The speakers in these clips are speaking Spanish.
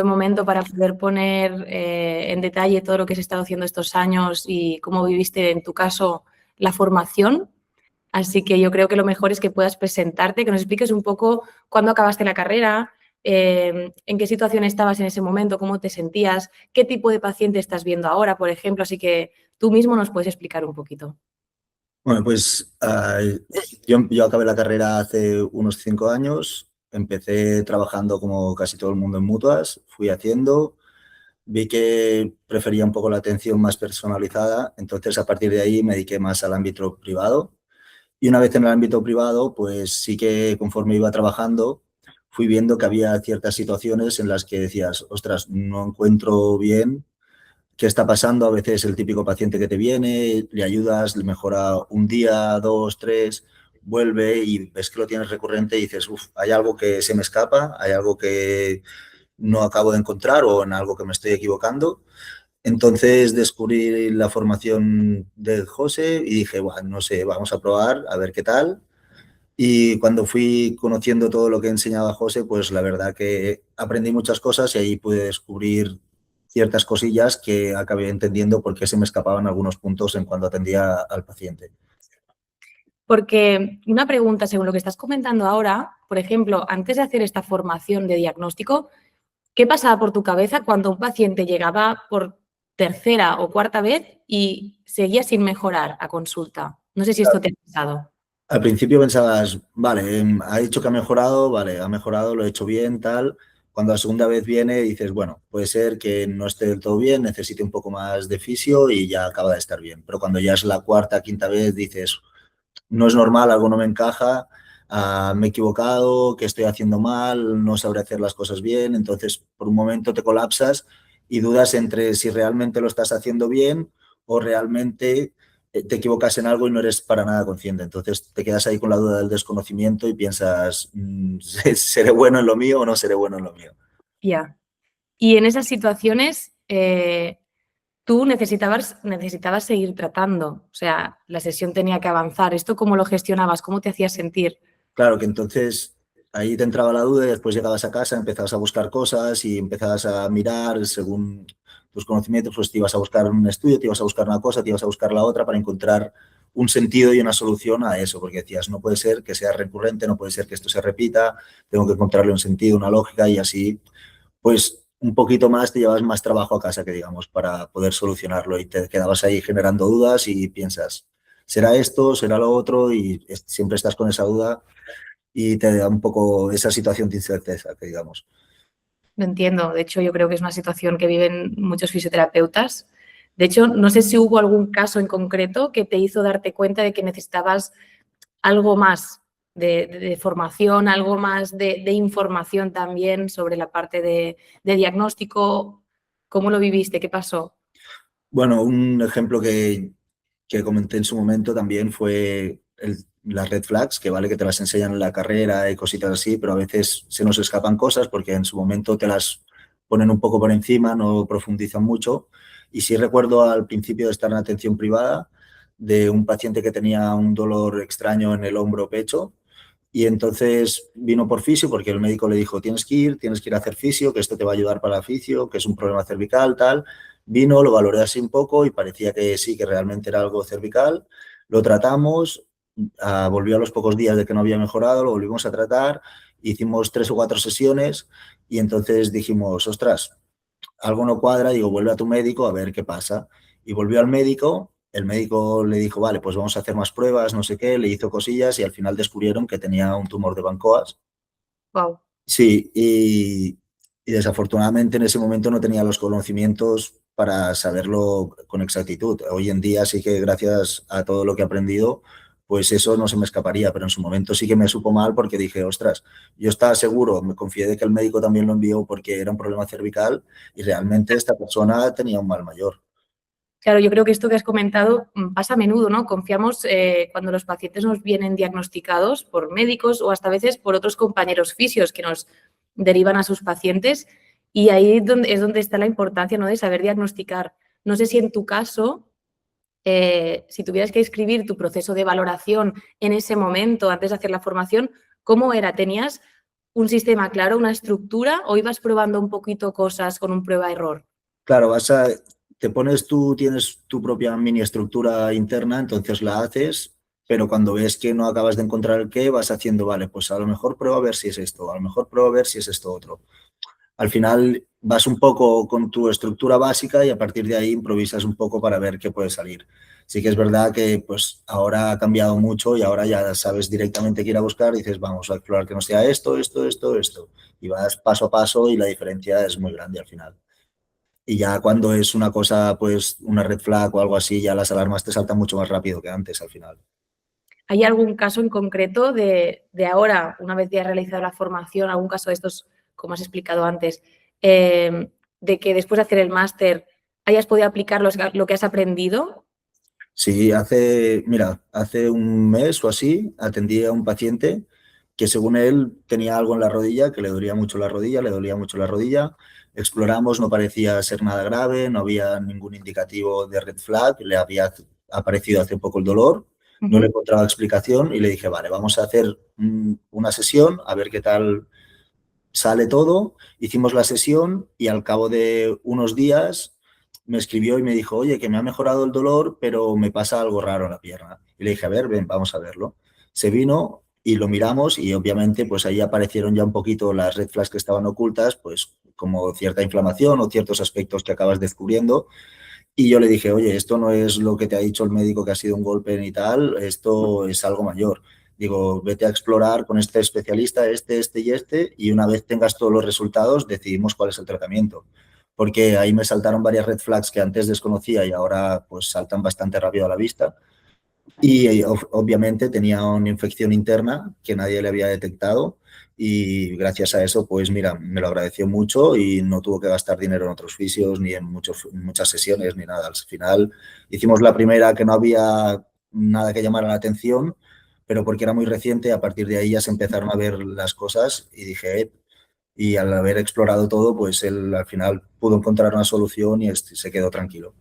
momento para poder poner en detalle todo lo que has estado haciendo estos años y cómo viviste, en tu caso, la formación. Así que yo creo que lo mejor es que puedas presentarte, que nos expliques un poco cuándo acabaste la carrera, en qué situación estabas en ese momento, cómo te sentías, qué tipo de paciente estás viendo ahora, por ejemplo. Así que tú mismo nos puedes explicar un poquito. Bueno, pues yo acabé la carrera hace unos 5 años. Empecé trabajando como casi todo el mundo en mutuas, fui haciendo, vi que prefería un poco la atención más personalizada, entonces a partir de ahí me dediqué más al ámbito privado. Y una vez en el ámbito privado, pues sí que conforme iba trabajando, fui viendo que había ciertas situaciones en las que decías, ostras, no encuentro bien qué está pasando. A veces el típico paciente que te viene, le ayudas, le mejora un día, dos, tres, vuelve y ves que lo tienes recurrente y dices, uff, hay algo que se me escapa, hay algo que no acabo de encontrar o en algo que me estoy equivocando. Entonces descubrí la formación de José y dije, bueno, no sé, vamos a probar a ver qué tal. Y cuando fui conociendo todo lo que enseñaba José, pues la verdad que aprendí muchas cosas y ahí pude descubrir ciertas cosillas que acabé entendiendo por qué se me escapaban algunos puntos en cuando atendía al paciente. Porque una pregunta, según lo que estás comentando ahora, por ejemplo, antes de hacer esta formación de diagnóstico, ¿qué pasaba por tu cabeza cuando un paciente llegaba por tercera o cuarta vez y seguía sin mejorar a consulta? No sé si esto te ha pasado. Al principio pensabas, vale, ha dicho que ha mejorado, vale, ha mejorado, lo he hecho bien, tal. Cuando la segunda vez viene dices, bueno, puede ser que no esté del todo bien, necesite un poco más de fisio y ya acaba de estar bien. Pero cuando ya es la cuarta, quinta vez dices, no es normal, algo no me encaja, me he equivocado, qué estoy haciendo mal, no sabré hacer las cosas bien. Entonces, por un momento te colapsas y dudas entre si realmente lo estás haciendo bien o realmente te equivocas en algo y no eres para nada consciente. Entonces te quedas ahí con la duda del desconocimiento y piensas, ¿seré bueno en lo mío o no seré bueno en lo mío? Ya. Y en esas situaciones, tú necesitabas seguir tratando. O sea, la sesión tenía que avanzar. ¿Esto cómo lo gestionabas? ¿Cómo te hacías sentir? Claro que entonces ahí te entraba la duda y después llegabas a casa, empezabas a buscar cosas y empezabas a mirar según tus conocimientos, pues te ibas a buscar un estudio, te ibas a buscar una cosa, te ibas a buscar la otra para encontrar un sentido y una solución a eso, porque decías, no puede ser que sea recurrente, no puede ser que esto se repita, tengo que encontrarle un sentido, una lógica y así, pues un poquito más te llevas más trabajo a casa que digamos para poder solucionarlo y te quedabas ahí generando dudas y piensas, ¿será esto? ¿Será lo otro? Y siempre estás con esa duda y te da un poco esa situación de incerteza, que digamos. Lo entiendo. De hecho, yo creo que es una situación que viven muchos fisioterapeutas. De hecho, no sé si hubo algún caso en concreto que te hizo darte cuenta de que necesitabas algo más de formación, algo más de información también sobre la parte de diagnóstico. ¿Cómo lo viviste? ¿Qué pasó? Bueno, un ejemplo que comenté en su momento también fue las red flags, que vale que te las enseñan en la carrera y cositas así, pero a veces se nos escapan cosas porque en su momento te las ponen un poco por encima, no profundizan mucho. Y sí recuerdo al principio de estar en atención privada de un paciente que tenía un dolor extraño en el hombro pecho. Y entonces vino por fisio porque el médico le dijo, tienes que ir a hacer fisio, que esto te va a ayudar para la fisio, que es un problema cervical, tal. Vino, lo valoré así un poco y parecía que sí, que realmente era algo cervical. Lo tratamos, volvió a los pocos días de que no había mejorado, lo volvimos a tratar, hicimos 3 o 4 sesiones y entonces dijimos, ostras, algo no cuadra, digo, vuelve a tu médico a ver qué pasa. Y volvió al médico, el médico le dijo, vale, pues vamos a hacer más pruebas, no sé qué, le hizo cosillas y al final descubrieron que tenía un tumor de Bancoas. Wow. Sí, y desafortunadamente en ese momento no tenía los conocimientos para saberlo con exactitud. Hoy en día sí que gracias a todo lo que he aprendido, pues eso no se me escaparía, pero en su momento sí que me supo mal porque dije, ostras, yo estaba seguro, me confié de que el médico también lo envió porque era un problema cervical y realmente esta persona tenía un mal mayor. Claro, yo creo que esto que has comentado pasa a menudo, ¿no? Confiamos cuando los pacientes nos vienen diagnosticados por médicos o hasta veces por otros compañeros fisios que nos derivan a sus pacientes y ahí es donde está la importancia, ¿no? De saber diagnosticar. No sé si en tu caso, si tuvieras que escribir tu proceso de valoración en ese momento, antes de hacer la formación, ¿cómo era? ¿Tenías un sistema claro, una estructura, o ibas probando un poquito cosas con un prueba-error? Claro, te pones tú, tienes tu propia mini estructura interna, entonces la haces, pero cuando ves que no acabas de encontrar el qué, vas haciendo, vale, pues a lo mejor prueba a ver si es esto, a lo mejor prueba a ver si es esto otro. Al final vas un poco con tu estructura básica y a partir de ahí improvisas un poco para ver qué puede salir. Sí que es verdad que pues ahora ha cambiado mucho y ahora ya sabes directamente qué ir a buscar y dices, vamos a explorar que no sea esto, esto, esto, esto. Y vas paso a paso y la diferencia es muy grande al final. Y ya cuando es una cosa, pues una red flag o algo así, ya las alarmas te saltan mucho más rápido que antes al final. ¿Hay algún caso en concreto de ahora, una vez ya has realizado la formación, algún caso de estos, como has explicado antes, de que después de hacer el máster hayas podido aplicar lo que has aprendido? Sí, mira, hace un mes o así atendí a un paciente que según él tenía algo en la rodilla, que le dolía mucho la rodilla, le dolía mucho la rodilla. Exploramos, no parecía ser nada grave, no había ningún indicativo de red flag, le había aparecido hace poco el dolor, no le encontraba explicación y le dije, vale, vamos a hacer una sesión, a ver qué tal sale todo. Hicimos la sesión y al cabo de unos días me escribió y me dijo, oye, que me ha mejorado el dolor, pero me pasa algo raro en la pierna. Y le dije, a ver, ven, vamos a verlo. Se vino y lo miramos y obviamente pues ahí aparecieron ya un poquito las red flags que estaban ocultas, pues como cierta inflamación o ciertos aspectos que acabas descubriendo. Y yo le dije, oye, esto no es lo que te ha dicho el médico que ha sido un golpe ni tal, esto es algo mayor. Digo, vete a explorar con este especialista, este y este, y una vez tengas todos los resultados, decidimos cuál es el tratamiento. Porque ahí me saltaron varias red flags que antes desconocía y ahora pues saltan bastante rápido a la vista. Y obviamente tenía una infección interna que nadie le había detectado y gracias a eso, pues mira, me lo agradeció mucho y no tuvo que gastar dinero en otros fisios ni en muchas sesiones ni nada. Al final hicimos la primera que no había nada que llamara la atención, pero porque era muy reciente, a partir de ahí ya se empezaron a ver las cosas y dije, y al haber explorado todo, pues él al final pudo encontrar una solución y se quedó tranquilo.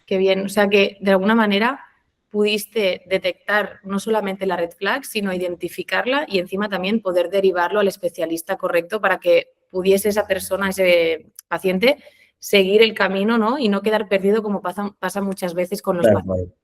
Qué bien, o sea que de alguna manera pudiste detectar no solamente la red flag, sino identificarla y encima también poder derivarlo al especialista correcto para que pudiese esa persona, ese paciente, seguir el camino, ¿no? Y no quedar perdido como pasa muchas veces con los Claro, pacientes. claro.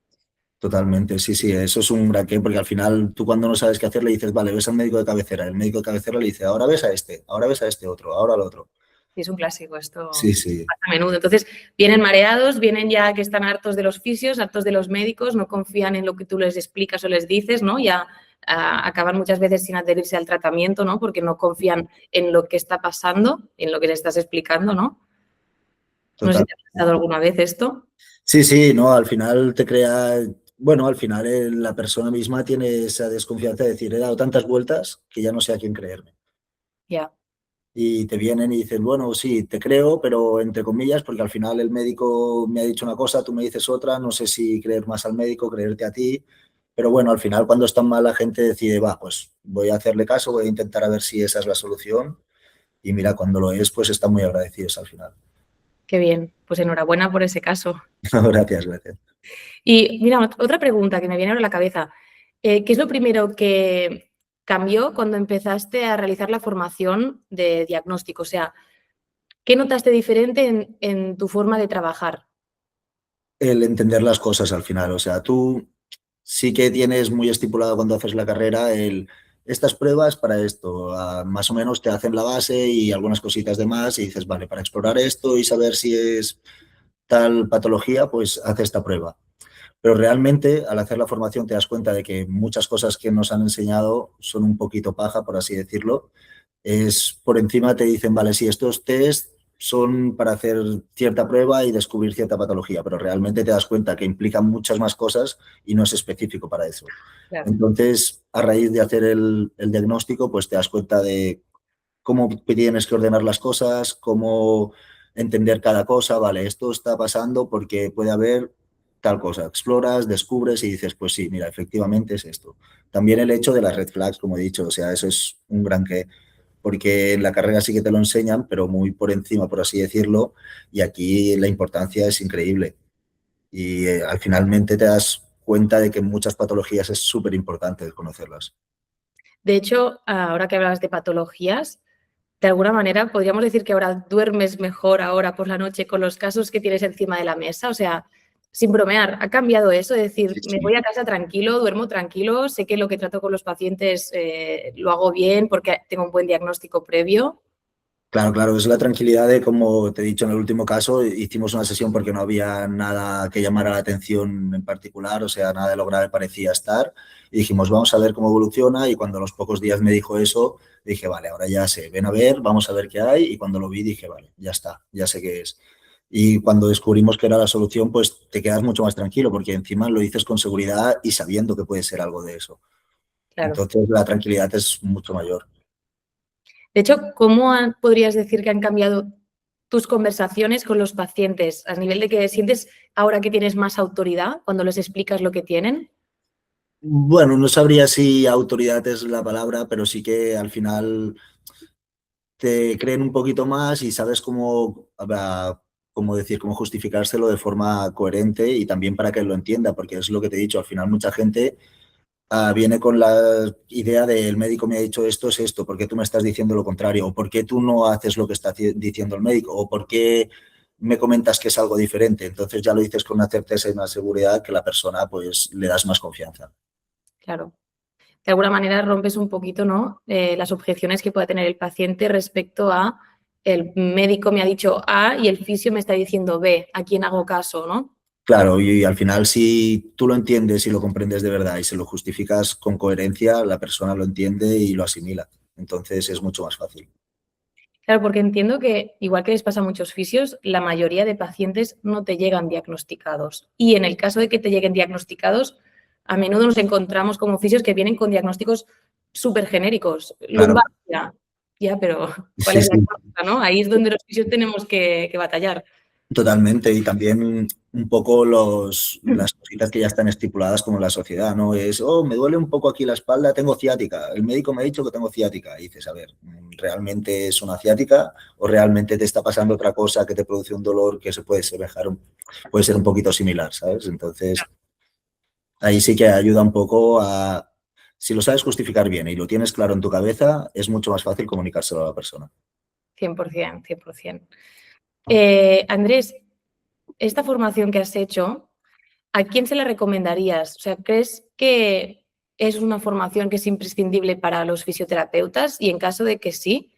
Totalmente, sí, sí, eso es un gran qué, porque al final tú cuando no sabes qué hacer le dices, vale, ves al médico de cabecera, el médico de cabecera le dice, ahora ves a este, ahora ves a este otro, ahora al otro. Es un clásico, esto Sí, sí, pasa a menudo. Entonces, vienen mareados, vienen ya que están hartos de los fisios, hartos de los médicos, no confían en lo que tú les explicas o les dices, ¿no? Ya acaban muchas veces sin adherirse al tratamiento, ¿no? Porque no confían en lo que está pasando, en lo que les estás explicando, ¿no? No sé si total. te ha pasado alguna vez esto. Sí, sí, no, al final te crea, bueno, al final la persona misma tiene esa desconfianza de decir, he dado tantas vueltas que ya no sé a quién creerme. Ya, Y te vienen y dicen, bueno, sí, te creo, pero entre comillas, porque al final el médico me ha dicho una cosa, tú me dices otra, no sé si creer más al médico, creerte a ti, pero bueno, al final cuando está mal la gente decide, va, pues voy a hacerle caso, voy a intentar a ver si esa es la solución y mira, cuando lo es, pues están muy agradecidos al final. qué bien. Pues enhorabuena por ese caso. Gracias, gracias. Y mira, otra pregunta que me viene ahora a la cabeza. ¿Qué es lo primero que cambió cuando empezaste a realizar la formación de diagnóstico? O sea, ¿qué notaste diferente en tu forma de trabajar? El entender las cosas al final, o sea, tú sí que tienes muy estipulado cuando haces la carrera estas pruebas para esto, más o menos te hacen la base y algunas cositas de más y dices, vale, para explorar esto y saber si es tal patología, pues hace esta prueba. Pero realmente al hacer la formación te das cuenta de que muchas cosas que nos han enseñado son un poquito paja, por así decirlo. Es por encima te dicen, vale, si estos test son para hacer cierta prueba y descubrir cierta patología, pero realmente te das cuenta que implican muchas más cosas y no es específico para eso. Claro. Entonces, a raíz de hacer el diagnóstico, pues te das cuenta de cómo tienes que ordenar las cosas, cómo entender cada cosa, vale, esto está pasando porque puede haber tal cosa. Exploras, descubres y dices, pues sí, mira, efectivamente es esto. También el hecho de las red flags, como he dicho, o sea, eso es un gran qué, porque en la carrera sí que te lo enseñan, pero muy por encima, por así decirlo, y aquí la importancia es increíble. Y al finalmente te das cuenta de que en muchas patologías es súper importante conocerlas. De hecho, ahora que hablabas de patologías, de alguna manera podríamos decir que ahora duermes mejor ahora por la noche con los casos que tienes encima de la mesa. O sea, sin bromear, ¿ha cambiado eso? Es decir, Sí, me sí. voy a casa tranquilo, duermo tranquilo, sé que lo que trato con los pacientes lo hago bien porque tengo un buen diagnóstico previo. Claro, claro, es la tranquilidad de, como te he dicho en el último caso, hicimos una sesión porque no había nada que llamara la atención en particular, o sea, nada de lo grave parecía estar, y dijimos, vamos a ver cómo evoluciona, y cuando a los pocos días me dijo eso, dije, vale, ahora ya sé, ven a ver, vamos a ver qué hay, y cuando lo vi dije, vale, ya está, ya sé qué es. Y cuando descubrimos que era la solución, pues te quedas mucho más tranquilo, porque encima lo dices con seguridad y sabiendo que puede ser algo de eso. Claro. Entonces la tranquilidad es mucho mayor. De hecho, podrías decir que han cambiado tus conversaciones con los pacientes a nivel de que sientes ahora que tienes más autoridad cuando les explicas lo que tienen? Bueno, no sabría si autoridad es la palabra, pero sí que al final te creen un poquito más y sabes cómo decir, cómo justificárselo de forma coherente y también para que lo entienda, porque es lo que te he dicho, al final mucha gente viene con la idea de el médico me ha dicho esto es esto, ¿por qué tú me estás diciendo lo contrario? ¿O por qué tú no haces lo que está diciendo el médico? ¿O por qué me comentas que es algo diferente? Entonces ya lo dices con una certeza y una seguridad que la persona pues le das más confianza. Claro. De alguna manera rompes un poquito, ¿no? Las objeciones que pueda tener el paciente respecto a el médico me ha dicho A y el fisio me está diciendo B, ¿a quién hago caso, no? Claro, y al final si tú lo entiendes y lo comprendes de verdad y se lo justificas con coherencia, la persona lo entiende y lo asimila. Entonces es mucho más fácil. Claro, porque entiendo que, igual que les pasa a muchos fisios, la mayoría de pacientes no te llegan diagnosticados. Y en el caso de que te lleguen diagnosticados, a menudo nos encontramos como fisios que vienen con diagnósticos súper genéricos. Claro, Lumbalgia, ya, pero ¿cuál sí, es la sí, causa, no? Ahí es donde los fisios tenemos que batallar. totalmente. Y también un poco las cositas que ya están estipuladas como en la sociedad, ¿no? Es, oh, me duele un poco aquí la espalda, tengo ciática. El médico me ha dicho que tengo ciática. Y dices, a ver, ¿realmente es una ciática o realmente te está pasando otra cosa que te produce un dolor que se puede semejar, puede ser un poquito similar, ¿sabes? Entonces ahí sí que ayuda un poco a, si lo sabes justificar bien y lo tienes claro en tu cabeza, es mucho más fácil comunicárselo a la persona. 100%, 100%. Andrés, esta formación que has hecho, ¿a quién se la recomendarías? O sea, ¿crees que es una formación que es imprescindible para los fisioterapeutas? Y en caso de que sí,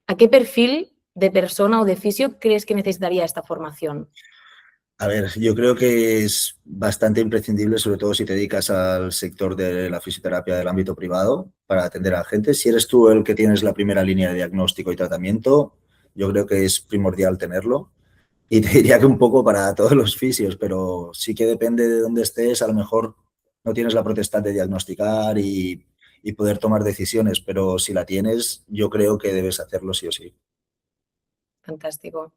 ¿a qué perfil de persona o de fisio crees que necesitaría esta formación? A ver, yo creo que es bastante imprescindible, sobre todo si te dedicas al sector de la fisioterapia del ámbito privado, para atender a la gente. Si eres tú el que tienes la primera línea de diagnóstico y tratamiento, yo creo que es primordial tenerlo. Y te diría que un poco para todos los fisios, pero sí que depende de dónde estés, a lo mejor no tienes la potestad de diagnosticar y poder tomar decisiones, pero si la tienes, yo creo que debes hacerlo sí o sí. Fantástico.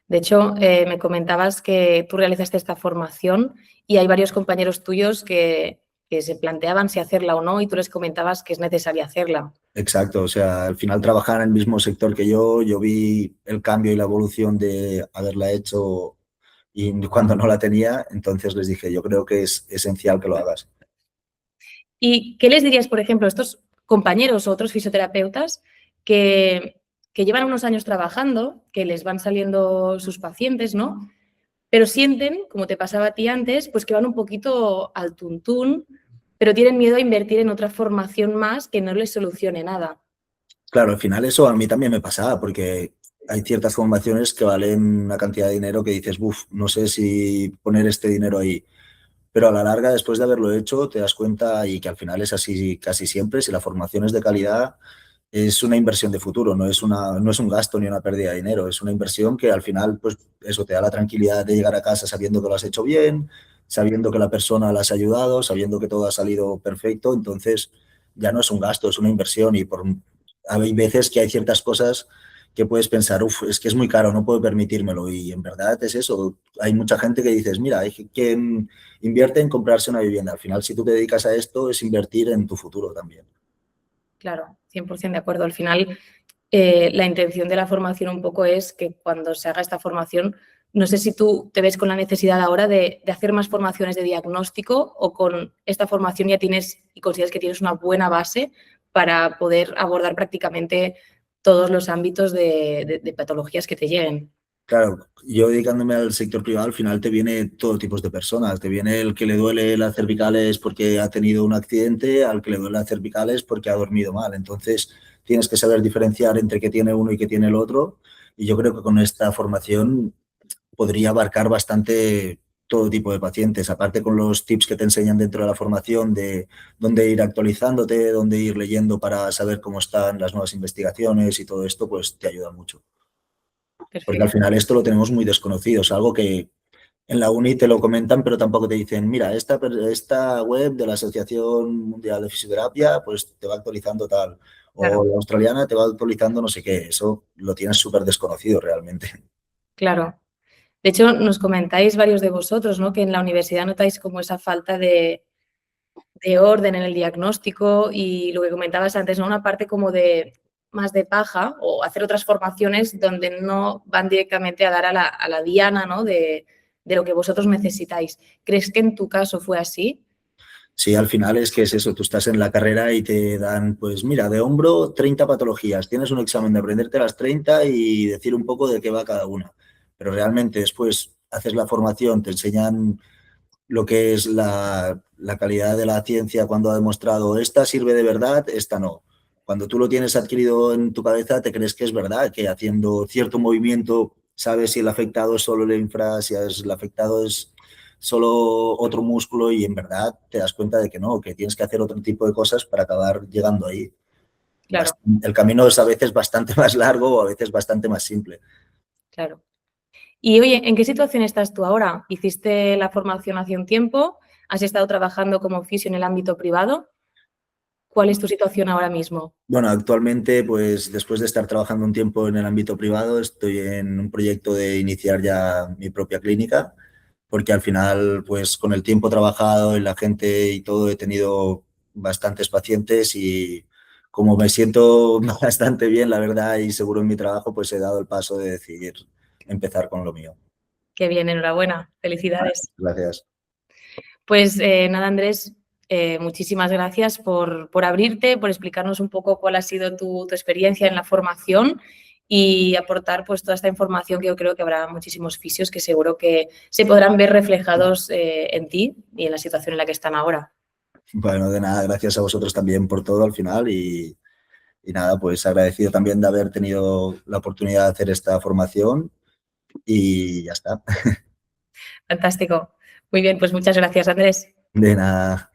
De hecho, me comentabas que tú realizaste esta formación y hay varios compañeros tuyos que se planteaban si hacerla o no y tú les comentabas que es necesaria hacerla. Exacto, o sea, al final trabajar en el mismo sector que yo vi el cambio y la evolución de haberla hecho y cuando no la tenía, entonces les dije, yo creo que es esencial que lo hagas. ¿Y qué les dirías, por ejemplo, a estos compañeros o otros fisioterapeutas que llevan unos años trabajando, que les van saliendo sus pacientes, ¿no? Pero sienten, como te pasaba a ti antes, pues que van un poquito al tuntún, pero tienen miedo a invertir en otra formación más que no les solucione nada. Claro, al final eso a mí también me pasaba, porque hay ciertas formaciones que valen una cantidad de dinero que dices, buf, no sé si poner este dinero ahí. Pero a la larga, después de haberlo hecho, te das cuenta y que al final es así casi siempre, si la formación es de calidad, es una inversión de futuro, no es un gasto ni una pérdida de dinero, es una inversión que al final, pues eso te da la tranquilidad de llegar a casa sabiendo que lo has hecho bien, sabiendo que la persona la has ayudado, sabiendo que todo ha salido perfecto, entonces ya no es un gasto, es una inversión y hay veces que hay ciertas cosas que puedes pensar, uff, es que es muy caro, no puedo permitírmelo y en verdad es eso. Hay mucha gente que dices, mira, hay quien invierte en comprarse una vivienda. Al final, si tú te dedicas a esto, es invertir en tu futuro también. Claro, 100% de acuerdo. Al final, la intención de la formación un poco es que cuando se haga esta formación, no sé si tú te ves con la necesidad ahora de hacer más formaciones de diagnóstico o con esta formación ya tienes y consideras que tienes una buena base para poder abordar prácticamente todos los ámbitos de patologías que te lleguen. Claro, yo dedicándome al sector privado, al final te viene todo tipo de personas. Te viene el que le duele las cervicales porque ha tenido un accidente, al que le duele las cervicales porque ha dormido mal. Entonces, tienes que saber diferenciar entre qué tiene uno y qué tiene el otro. Y yo creo que con esta formación podría abarcar bastante todo tipo de pacientes. Aparte con los tips que te enseñan dentro de la formación de dónde ir actualizándote, dónde ir leyendo para saber cómo están las nuevas investigaciones y todo esto, pues te ayuda mucho. Porque al Perfecto, final esto lo tenemos muy desconocido, es algo que en la uni te lo comentan, pero tampoco te dicen, mira, esta web de la Asociación Mundial de Fisioterapia, pues te va actualizando tal, o claro, la australiana te va actualizando no sé qué, eso lo tienes súper desconocido realmente. claro. De hecho, nos comentáis varios de vosotros, ¿no? Que en la universidad notáis como esa falta de orden en el diagnóstico y lo que comentabas antes, ¿no? Una parte como de más de paja o hacer otras formaciones donde no van directamente a dar a la diana, ¿no? De lo que vosotros necesitáis. ¿Crees que en tu caso fue así? Sí, al final es que es eso, tú estás en la carrera y te dan, pues mira, de hombro 30 patologías, tienes un examen de aprenderte las 30 y decir un poco de qué va cada una, pero realmente después haces la formación, te enseñan lo que es la calidad de la ciencia cuando ha demostrado esta sirve de verdad, esta no. Cuando tú lo tienes adquirido en tu cabeza, te crees que es verdad, que haciendo cierto movimiento sabes si el afectado es solo el infra, si el afectado es solo otro músculo y en verdad te das cuenta de que no, que tienes que hacer otro tipo de cosas para acabar llegando ahí. Claro, El camino es a veces bastante más largo o a veces bastante más simple. claro. Y oye, ¿en qué situación estás tú ahora? ¿Hiciste la formación hace un tiempo? ¿Has estado trabajando como fisio en el ámbito privado? ¿Cuál es tu situación ahora mismo? Bueno, actualmente, pues después de estar trabajando un tiempo en el ámbito privado, estoy en un proyecto de iniciar ya mi propia clínica, porque al final, pues con el tiempo trabajado y la gente y todo, he tenido bastantes pacientes y como me siento bastante bien, la verdad, y seguro en mi trabajo, pues he dado el paso de decidir empezar con lo mío. Qué bien, enhorabuena, felicidades. Gracias. Pues nada, Andrés, muchísimas gracias por abrirte, por explicarnos un poco cuál ha sido tu experiencia en la formación y aportar pues toda esta información que yo creo que habrá muchísimos fisios que seguro que se podrán ver reflejados en ti y en la situación en la que están ahora. Bueno, de nada, gracias a vosotros también por todo al final y nada, pues agradecido también de haber tenido la oportunidad de hacer esta formación y ya está. Fantástico. Muy bien, pues muchas gracias, Andrés. De nada.